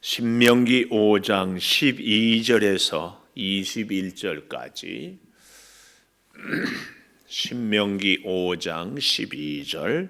신명기 5장 12절에서 21절까지 신명기 5장 12절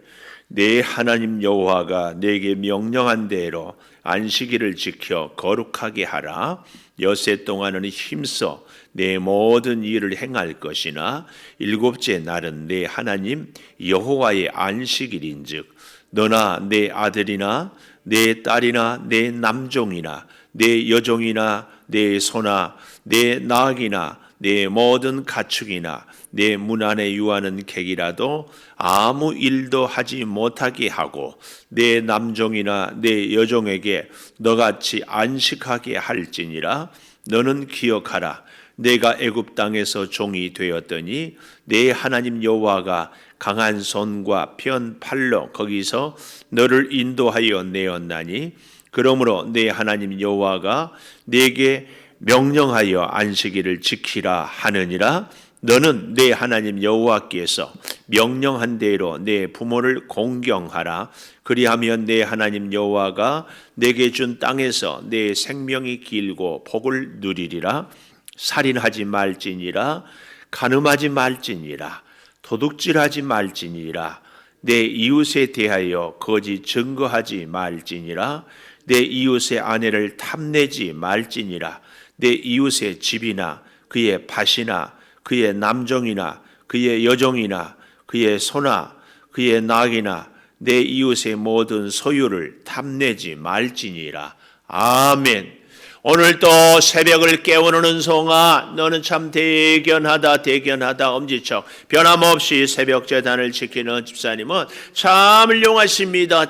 내 하나님 여호와가 내게 명령한 대로 안식일을 지켜 거룩하게 하라. 엿새 동안은 힘써 내 모든 일을 행할 것이나 일곱째 날은 내 하나님 여호와의 안식일인즉 너나 내 아들이나 내 딸이나 내 남종이나 내 여종이나 내 소나 내 낙이나 내 모든 가축이나 내 문 안에 유하는 객이라도 아무 일도 하지 못하게 하고 내 남종이나 내 여종에게 너같이 안식하게 할지니라. 너는 기억하라. 내가 애굽 땅에서 종이 되었더니 내 하나님 여호와가 강한 손과 편 팔로 거기서 너를 인도하여 내었나니 그러므로 내 하나님 여호와가 내게 명령하여 안식일을 지키라 하느니라. 너는 내 하나님 여호와께서 명령한 대로 내 부모를 공경하라. 그리하면 내 하나님 여호와가 내게 준 땅에서 내 생명이 길고 복을 누리리라. 살인하지 말지니라. 간음하지 말지니라. 도둑질하지 말지니라. 내 이웃에 대하여 거짓 증거하지 말지니라. 내 이웃의 아내를 탐내지 말지니라. 내 이웃의 집이나 그의 밭이나 그의 남종이나 그의 여종이나 그의 소나 그의 낙이나 내 이웃의 모든 소유를 탐내지 말지니라. 아멘. 오늘도 새벽을 깨우는 은송아, 너는 참 대견하다 엄지척. 변함없이 새벽 제단을 지키는 집사님은 참 훌륭하십니다.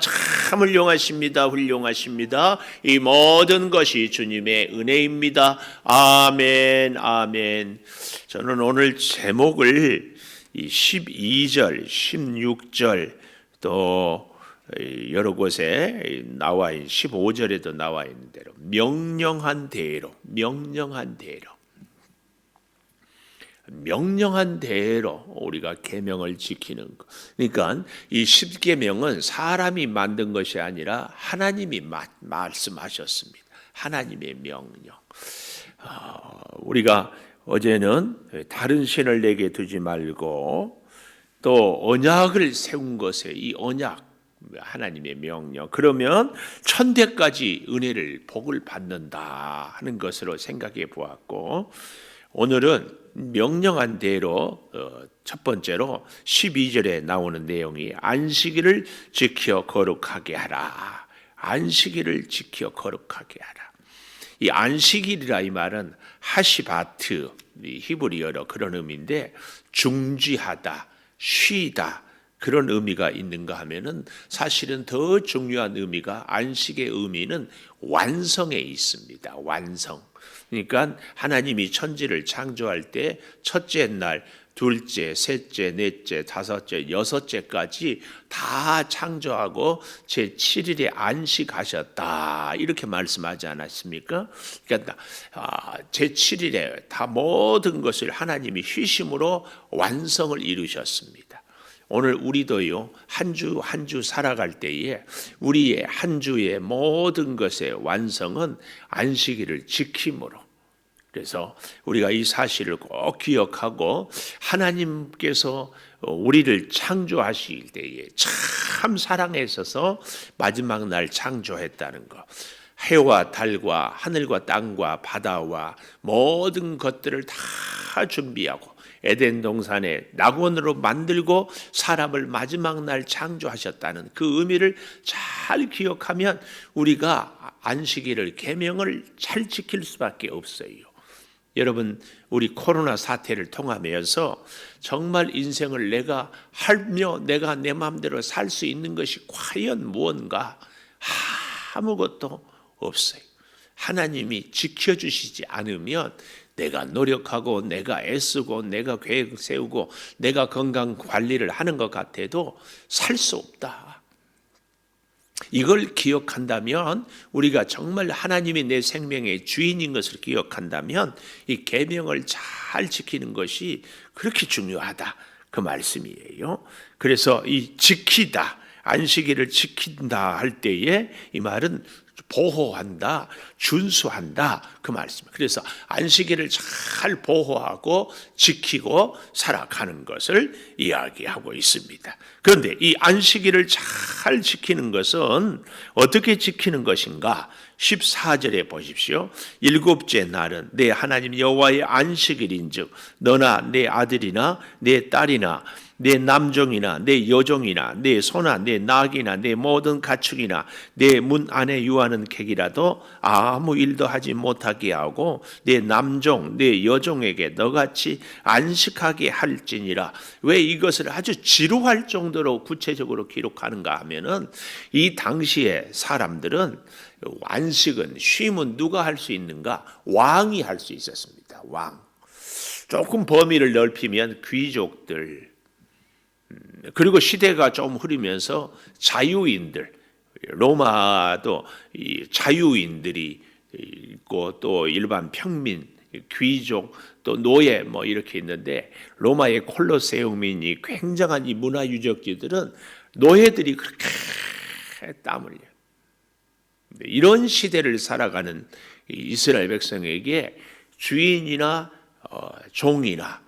훌륭하십니다. 이 모든 것이 주님의 은혜입니다. 아멘. 저는 오늘 제목을 이 12절, 16절 또 여러 곳에 나와 있는 15절에도 나와 있는 대로 명령한 대로 우리가 계명을 지키는 것. 그러니까 이 10계명은 사람이 만든 것이 아니라 하나님이 말씀하셨습니다. 하나님의 명령. 우리가 어제는 다른 신을 내게 두지 말고 또 언약을 세운 것에 이 언약 하나님의 명령. 그러면 천대까지 은혜를 복을 받는다 하는 것으로 생각해 보았고, 오늘은 명령한 대로 첫 번째로 12절에 나오는 내용이 안식일을 지켜 거룩하게 하라. 안식일을 지켜 거룩하게 하라. 이 안식일이라 이 말은 하시바트, 히브리어로 그런 의미인데 중지하다, 쉬다 그런 의미가 있는가 하면은 사실은 더 중요한 의미가 안식의 의미는 완성에 있습니다. 완성. 그러니까 하나님이 천지를 창조할 때 첫째 날, 둘째, 셋째, 넷째, 다섯째, 여섯째까지 다 창조하고 제7일에 안식하셨다 이렇게 말씀하지 않았습니까? 그러니까 제7일에 다 모든 것을 하나님이 휴심으로 완성을 이루셨습니다. 오늘 우리도요 한 주 한 주 살아갈 때에 우리의 한 주의 모든 것의 완성은 안식일을 지킴으로. 그래서 우리가 이 사실을 꼭 기억하고 하나님께서 우리를 창조하실 때에 참 사랑하셔서 마지막 날 창조했다는 것. 해와 달과 하늘과 땅과 바다와 모든 것들을 다 준비하고 에덴 동산에 낙원으로 만들고 사람을 마지막 날 창조하셨다는 그 의미를 잘 기억하면 우리가 안식일을 계명을 잘 지킬 수밖에 없어요. 여러분, 우리 코로나 사태를 통하면서 정말 인생을 내가 내 마음대로 살 수 있는 것이 과연 무언가? 아무것도 없어요. 하나님이 지켜주시지 않으면 내가 노력하고 내가 애쓰고 내가 계획 세우고 내가 건강 관리를 하는 것 같아도 살 수 없다. 이걸 기억한다면, 우리가 정말 하나님이 내 생명의 주인인 것을 기억한다면 이 계명을 잘 지키는 것이 그렇게 중요하다 그 말씀이에요. 그래서 이 지키다, 안식일을 지킨다 할 때에 이 말은 보호한다, 준수한다 그 말씀입니다. 그래서 안식일을 잘 보호하고 지키고 살아가는 것을 이야기하고 있습니다. 그런데 이 안식일을 잘 지키는 것은 어떻게 지키는 것인가? 14절에 보십시오. 일곱째 날은 내 하나님 여호와의 안식일인즉 너나 내 아들이나 내 딸이나 내 남종이나 내 여종이나 내 소나 내 낙이나 내 모든 가축이나 내 문 안에 유하는 객이라도 아무 일도 하지 못하게 하고 내 남종 내 여종에게 너같이 안식하게 할지니라. 왜 이것을 아주 지루할 정도로 구체적으로 기록하는가 하면은 이 당시에 사람들은 안식은 쉼은 누가 할 수 있는가? 왕이 할 수 있었습니다. 왕. 조금 범위를 넓히면 귀족들, 그리고 시대가 좀 흐르면서 자유인들, 로마도 이 자유인들이 있고 또 일반 평민, 귀족, 또 노예 뭐 이렇게 있는데 로마의 콜로세움이니 굉장한 이 문화 유적지들은 노예들이 그렇게 땀 흘려. 이런 시대를 살아가는 이스라엘 백성에게 주인이나 종이나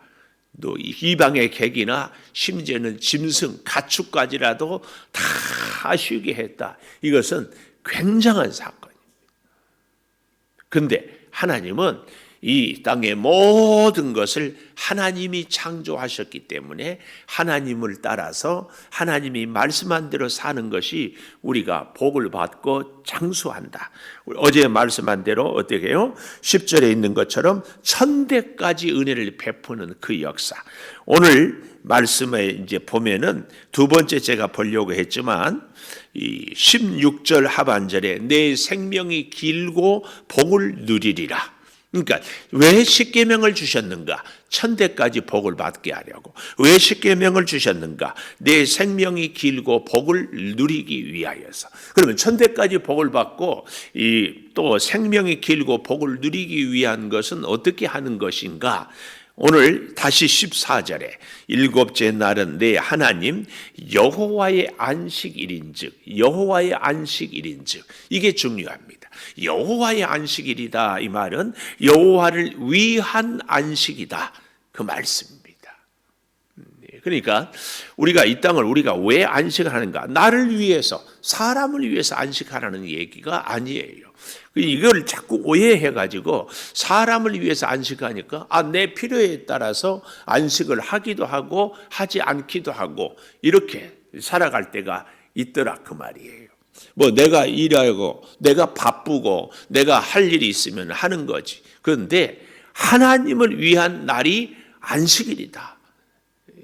또 이방의 객이나 심지어는 짐승, 가축까지라도 다 쉬게 했다. 이것은 굉장한 사건입니다. 그런데 하나님은 이 땅의 모든 것을 하나님이 창조하셨기 때문에 하나님을 따라서 하나님이 말씀한 대로 사는 것이 우리가 복을 받고 장수한다. 어제 말씀한 대로 어떻게 해요? 10절에 있는 것처럼 천대까지 은혜를 베푸는 그 역사. 오늘 말씀에 이제 보면은 두 번째 제가 보려고 했지만 이 16절 하반절에 내 생명이 길고 복을 누리리라. 그러니까 왜 십계명을 주셨는가? 천대까지 복을 받게 하려고. 왜 십계명을 주셨는가? 내 생명이 길고 복을 누리기 위하여서. 그러면 천대까지 복을 받고 또 생명이 길고 복을 누리기 위한 것은 어떻게 하는 것인가? 오늘 다시 14절에 일곱째 날은 내 하나님 여호와의 안식일인즉, 여호와의 안식일인즉, 이게 중요합니다. 여호와의 안식일이다. 이 말은 여호와를 위한 안식이다. 그 말씀입니다. 그러니까 우리가 이 땅을 우리가 왜 안식을 하는가? 나를 위해서, 사람을 위해서 안식하라는 얘기가 아니에요. 이걸 자꾸 오해해가지고 사람을 위해서 안식하니까 내 필요에 따라서 안식을 하기도 하고 하지 않기도 하고 이렇게 살아갈 때가 있더라 그 말이에요. 뭐 내가 일하고 내가 바쁘고 내가 할 일이 있으면 하는 거지. 그런데 하나님을 위한 날이 안식일이다.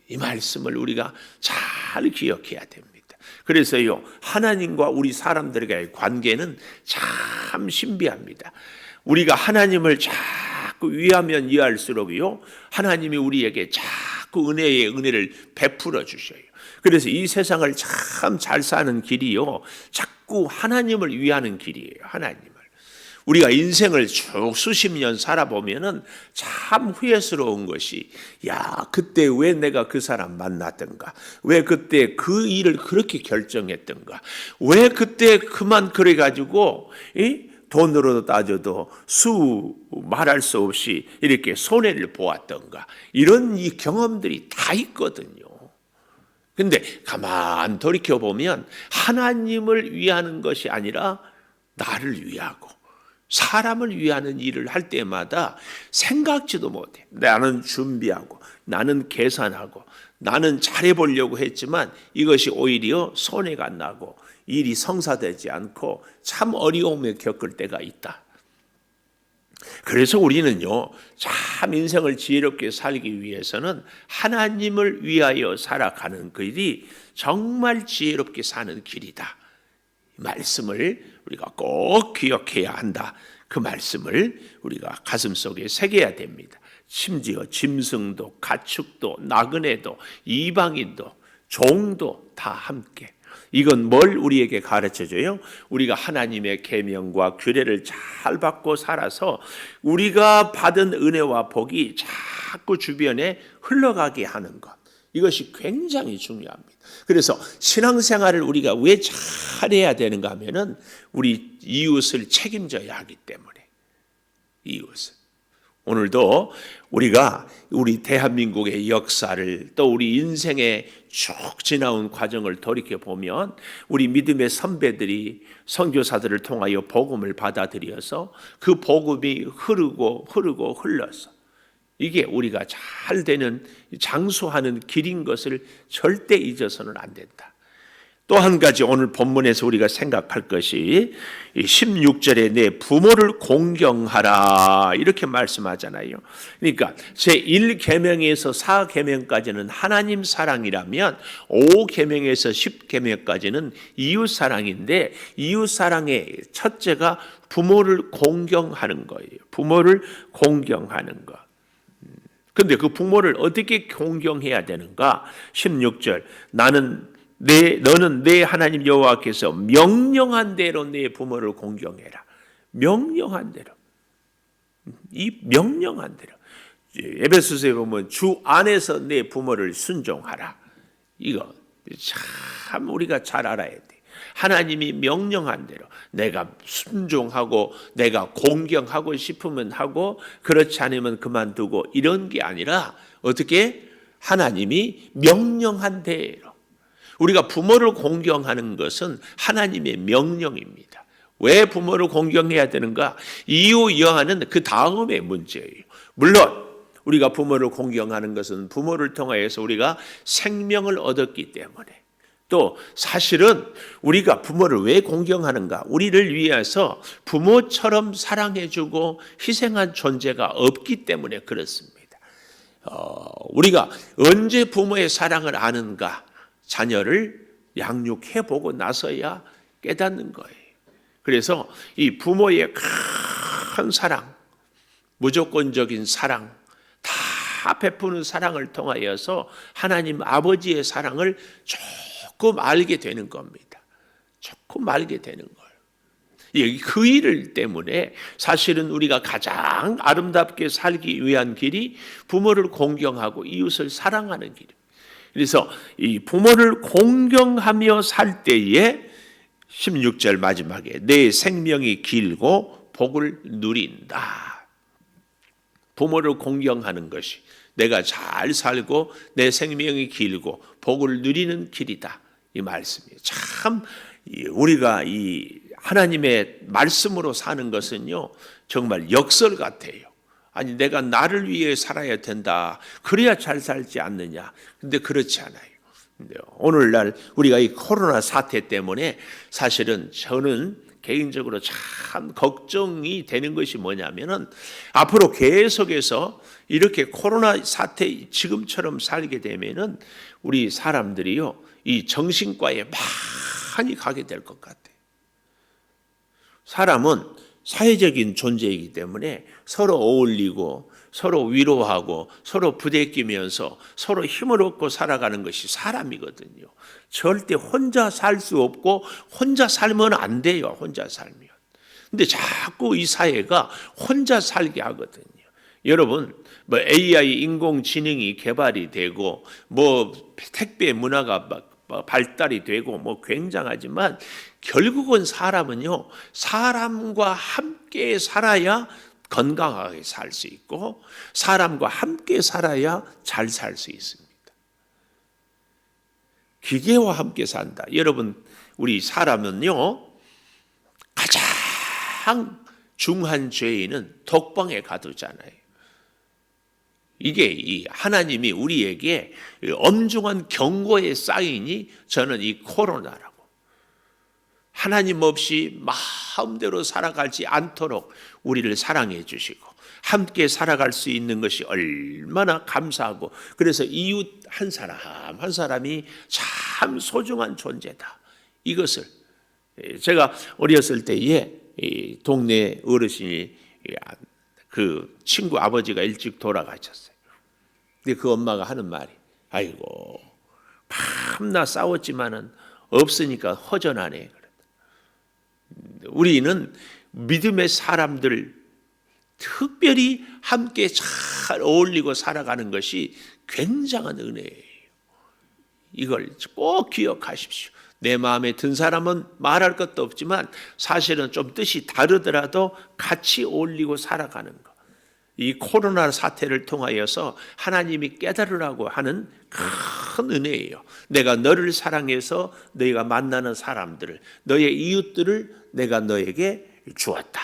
이 말씀을 우리가 잘 기억해야 됩니다. 그래서요, 하나님과 우리 사람들과의 관계는 참 신비합니다. 우리가 하나님을 자꾸 위하면 위할수록요, 하나님이 우리에게 자꾸 은혜를 베풀어 주셔요. 그래서 이 세상을 참 잘 사는 길이요, 자꾸 하나님을 위하는 길이에요. 하나님을. 우리가 인생을 쭉 수십 년 살아보면은 참 후회스러운 것이, 그때 왜 내가 그 사람 만났던가? 왜 그때 그 일을 그렇게 결정했던가? 왜 그때 그만 그래가지고, 돈으로 따져도 말할 수 없이 이렇게 손해를 보았던가? 이런 이 경험들이 다 있거든요. 근데 가만 돌이켜보면 하나님을 위하는 것이 아니라 나를 위하고 사람을 위하는 일을 할 때마다 생각지도 못해. 나는 준비하고 나는 계산하고 나는 잘해보려고 했지만 이것이 오히려 손해가 나고 일이 성사되지 않고 참 어려움을 겪을 때가 있다. 그래서 우리는요, 참 인생을 지혜롭게 살기 위해서는 하나님을 위하여 살아가는 길이 정말 지혜롭게 사는 길이다. 말씀을 우리가 꼭 기억해야 한다. 그 말씀을 우리가 가슴속에 새겨야 됩니다. 심지어 짐승도 가축도 나그네도 이방인도 종도 다 함께. 이건 뭘 우리에게 가르쳐줘요? 우리가 하나님의 계명과 규례를 잘 받고 살아서 우리가 받은 은혜와 복이 자꾸 주변에 흘러가게 하는 것. 이것이 굉장히 중요합니다. 그래서 신앙생활을 우리가 왜 잘해야 되는가 하면은 우리 이웃을 책임져야 하기 때문에 이웃을. 오늘도 우리가 우리 대한민국의 역사를 또 우리 인생의 쭉 지나온 과정을 돌이켜 보면 우리 믿음의 선배들이 선교사들을 통하여 복음을 받아들여서 그 복음이 흐르고 흘러서 이게 우리가 잘 되는 장수하는 길인 것을 절대 잊어서는 안 된다. 또 한 가지 오늘 본문에서 우리가 생각할 것이 16절에 내 부모를 공경하라 이렇게 말씀하잖아요. 그러니까 제1계명에서 4계명까지는 하나님 사랑이라면 5계명에서 10계명까지는 이웃 사랑인데 이웃 사랑의 첫째가 부모를 공경하는 거예요. 부모를 공경하는 것. 근데 그 부모를 어떻게 공경해야 되는가? 16절 너는 내 하나님 여호와께서 명령한 대로 내 부모를 공경해라. 명령한 대로. 이 명령한 대로. 에베소서에 보면 주 안에서 내 부모를 순종하라. 이거 참 우리가 잘 알아야 돼. 하나님이 명령한 대로 내가 순종하고 내가 공경하고 싶으면 하고 그렇지 않으면 그만두고 이런 게 아니라 어떻게 하나님이 명령한 대로 우리가 부모를 공경하는 것은 하나님의 명령입니다. 왜 부모를 공경해야 되는가? 이유 여하는 그 다음의 문제예요. 물론 우리가 부모를 공경하는 것은 부모를 통하여서 우리가 생명을 얻었기 때문에 또 사실은 우리가 부모를 왜 공경하는가? 우리를 위해서 부모처럼 사랑해주고 희생한 존재가 없기 때문에 그렇습니다. 우리가 언제 부모의 사랑을 아는가? 자녀를 양육해보고 나서야 깨닫는 거예요. 그래서 이 부모의 큰 사랑, 무조건적인 사랑, 다 베푸는 사랑을 통하여서 하나님 아버지의 사랑을 조금 알게 되는 겁니다. 조금 알게 되는 거예요. 그 일 때문에 사실은 우리가 가장 아름답게 살기 위한 길이 부모를 공경하고 이웃을 사랑하는 길입니다. 그래서 이 부모를 공경하며 살 때에 16절 마지막에 내 생명이 길고 복을 누린다. 부모를 공경하는 것이 내가 잘 살고 내 생명이 길고 복을 누리는 길이다. 이 말씀이에요. 참 우리가 이 하나님의 말씀으로 사는 것은요 정말 역설 같아요. 아니 내가 나를 위해 살아야 된다. 그래야 잘 살지 않느냐. 근데 그렇지 않아요. 오늘날 우리가 이 코로나 사태 때문에 사실은 저는 개인적으로 참 걱정이 되는 것이 뭐냐면은 앞으로 계속해서 이렇게 코로나 사태 지금처럼 살게 되면은 우리 사람들이요 이 정신과에 많이 가게 될 것 같아요. 사람은 사회적인 존재이기 때문에 서로 어울리고 서로 위로하고 서로 부대끼면서 서로 힘을 얻고 살아가는 것이 사람이거든요. 절대 혼자 살 수 없고 혼자 살면 안 돼요. 혼자 살면. 근데 자꾸 이 사회가 혼자 살게 하거든요. 여러분 뭐 AI 인공지능이 개발이 되고 뭐 택배 문화가 발달이 되고 뭐 굉장하지만 결국은 사람은요 사람과 함께 살아야 건강하게 살 수 있고 사람과 함께 살아야 잘 살 수 있습니다. 기계와 함께 산다. 여러분 우리 사람은요 가장 중한 죄인은 독방에 가두잖아요. 이게 이 하나님이 우리에게 엄중한 경고의 사인이 저는 이 코로나라고. 하나님 없이 마음대로 살아가지 않도록 우리를 사랑해 주시고 함께 살아갈 수 있는 것이 얼마나 감사하고 그래서 이웃 한 사람 한 사람이 참 소중한 존재다. 이것을 제가 어렸을 때에 동네 어르신이 그 친구 아버지가 일찍 돌아가셨어요. 근데 그 엄마가 하는 말이 아이고 밤낮 싸웠지만은 없으니까 허전하네. 우리는 믿음의 사람들 특별히 함께 잘 어울리고 살아가는 것이 굉장한 은혜예요. 이걸 꼭 기억하십시오. 내 마음에 든 사람은 말할 것도 없지만 사실은 좀 뜻이 다르더라도 같이 어울리고 살아가는 것. 이 코로나 사태를 통하여서 하나님이 깨달으라고 하는 큰 은혜예요. 내가 너를 사랑해서 너희가 만나는 사람들을, 너의 이웃들을 내가 너에게 주었다.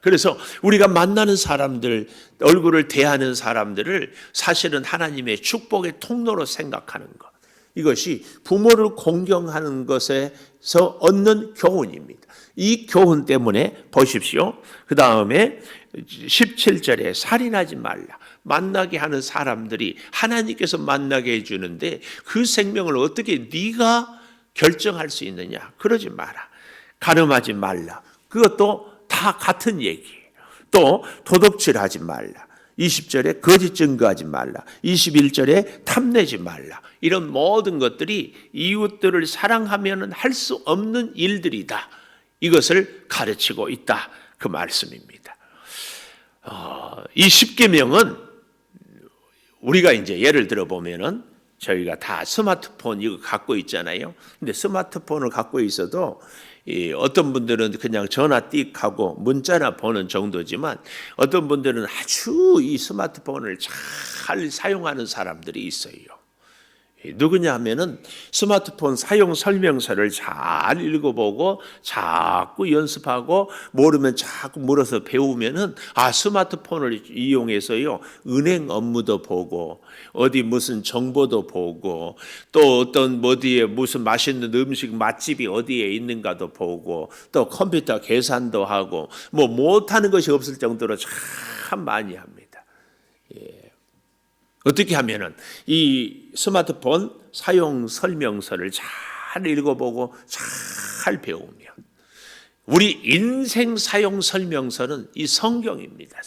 그래서 우리가 만나는 사람들, 얼굴을 대하는 사람들을 사실은 하나님의 축복의 통로로 생각하는 것. 이것이 부모를 공경하는 것에서 얻는 교훈입니다. 이 교훈 때문에 보십시오. 그 다음에 17절에 살인하지 말라. 만나게 하는 사람들이 하나님께서 만나게 해주는데 그 생명을 어떻게 네가 결정할 수 있느냐. 그러지 마라. 간음하지 말라. 그것도 다 같은 얘기예요. 또 도둑질하지 말라. 20절에 거짓 증거하지 말라. 21절에 탐내지 말라. 이런 모든 것들이 이웃들을 사랑하면 할 수 없는 일들이다. 이것을 가르치고 있다. 그 말씀입니다. 이 10계명은 우리가 이제 예를 들어 보면은 저희가 다 스마트폰 이거 갖고 있잖아요. 근데 스마트폰을 갖고 있어도 어떤 분들은 그냥 전화 띡 하고 문자나 보는 정도지만 어떤 분들은 아주 이 스마트폰을 잘 사용하는 사람들이 있어요. 누구냐 하면은 스마트폰 사용 설명서를 잘 읽어보고 자꾸 연습하고 모르면 자꾸 물어서 배우면은 스마트폰을 이용해서요 은행 업무도 보고 어디 무슨 정보도 보고 또 어떤 어디에 무슨 맛있는 음식 맛집이 어디에 있는가도 보고 또 컴퓨터 계산도 하고 뭐 못하는 것이 없을 정도로 참 많이 합니다. 어떻게 하면은 이 스마트폰 사용 설명서를 잘 읽어보고 잘 배우면 우리 인생 사용 설명서는 이 성경입니다.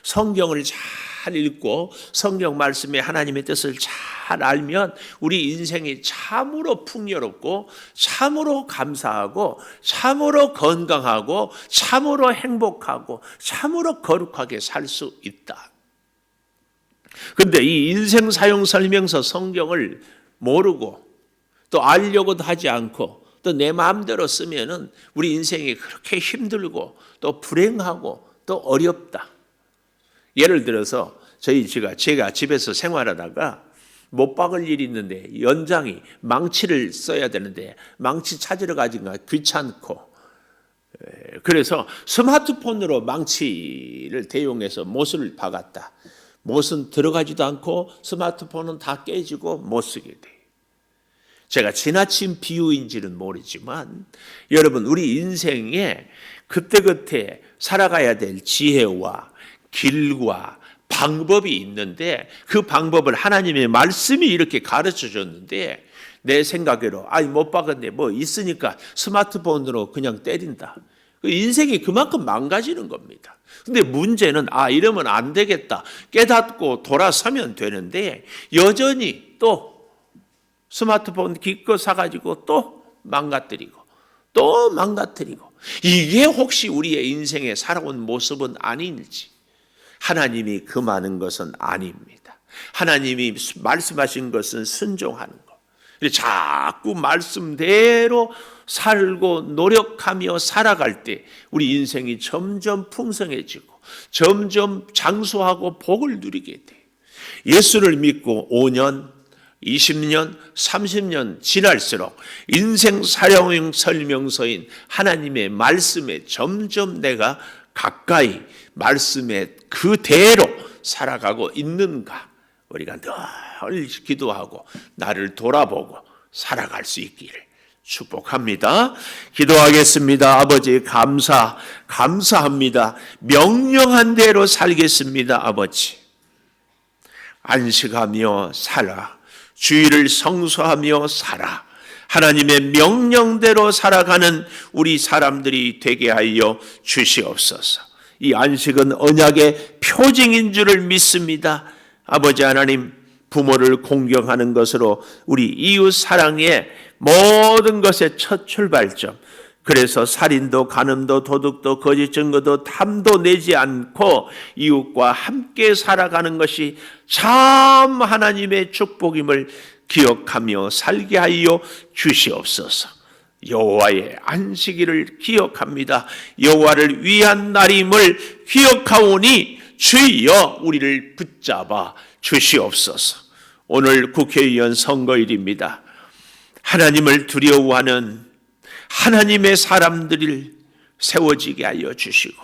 성경을 잘 읽고 성경 말씀에 하나님의 뜻을 잘 알면 우리 인생이 참으로 풍요롭고 참으로 감사하고 참으로 건강하고 참으로 행복하고 참으로 거룩하게 살 수 있다. 근데 이 인생 사용 설명서 성경을 모르고 또 알려고도 하지 않고 또 내 마음대로 쓰면은 우리 인생이 그렇게 힘들고 또 불행하고 또 어렵다. 예를 들어서 제가 집에서 생활하다가 못 박을 일이 있는데 연장이 망치를 써야 되는데 망치 찾으러 가기가 귀찮고 그래서 스마트폰으로 망치를 대용해서 못을 박았다. 못은 들어가지도 않고 스마트폰은 다 깨지고 못 쓰게 돼. 제가 지나친 비유인지는 모르지만 여러분 우리 인생에 그때그때 살아가야 될 지혜와 길과 방법이 있는데 그 방법을 하나님의 말씀이 이렇게 가르쳐 줬는데 내 생각으로 못 박았네 뭐 있으니까 스마트폰으로 그냥 때린다. 인생이 그만큼 망가지는 겁니다. 근데 문제는 이러면 안 되겠다. 깨닫고 돌아서면 되는데 여전히 또 스마트폰 기껏 사가지고 또 망가뜨리고 이게 혹시 우리의 인생에 살아온 모습은 아닌지 하나님이 금하는 것은 아닙니다. 하나님이 말씀하신 것은 순종하는 것. 자꾸 말씀대로 살고 노력하며 살아갈 때 우리 인생이 점점 풍성해지고 점점 장수하고 복을 누리게 돼. 예수를 믿고 5년, 20년, 30년 지날수록 인생 사용 설명서인 하나님의 말씀에 점점 내가 가까이 말씀에 그대로 살아가고 있는가 우리가 늘 기도하고 나를 돌아보고 살아갈 수 있기를 축복합니다. 기도하겠습니다. 아버지 감사합니다. 명령한 대로 살겠습니다. 아버지 안식하며 살아 주의를 성수하며 살아 하나님의 명령대로 살아가는 우리 사람들이 되게 하여 주시옵소서. 이 안식은 언약의 표징인 줄을 믿습니다. 아버지 하나님 부모를 공경하는 것으로 우리 이웃 사랑의 모든 것의 첫 출발점 그래서 살인도 간음도 도둑도 거짓 증거도 탐도 내지 않고 이웃과 함께 살아가는 것이 참 하나님의 축복임을 기억하며 살게 하여 주시옵소서. 여호와의 안식일을 기억합니다. 여호와를 위한 날임을 기억하오니 주여 우리를 붙잡아 주시옵소서. 오늘 국회의원 선거일입니다. 하나님을 두려워하는 하나님의 사람들을 세워지게 하여 주시고,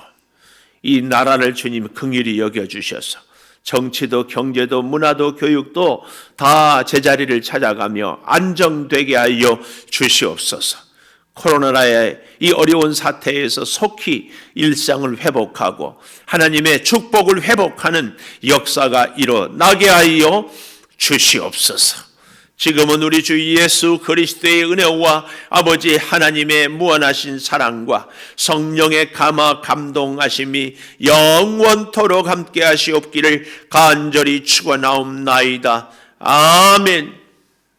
이 나라를 주님 긍휼히 여겨주셔서 정치도 경제도 문화도 교육도 다 제자리를 찾아가며 안정되게 하여 주시옵소서. 코로나의 이 어려운 사태에서 속히 일상을 회복하고 하나님의 축복을 회복하는 역사가 일어나게 하여 주시옵소서. 지금은 우리 주 예수 그리스도의 은혜와 아버지 하나님의 무한하신 사랑과 성령의 감화 감동하심이 영원토록 함께 하시옵기를 간절히 축원하옵나이다. 아멘.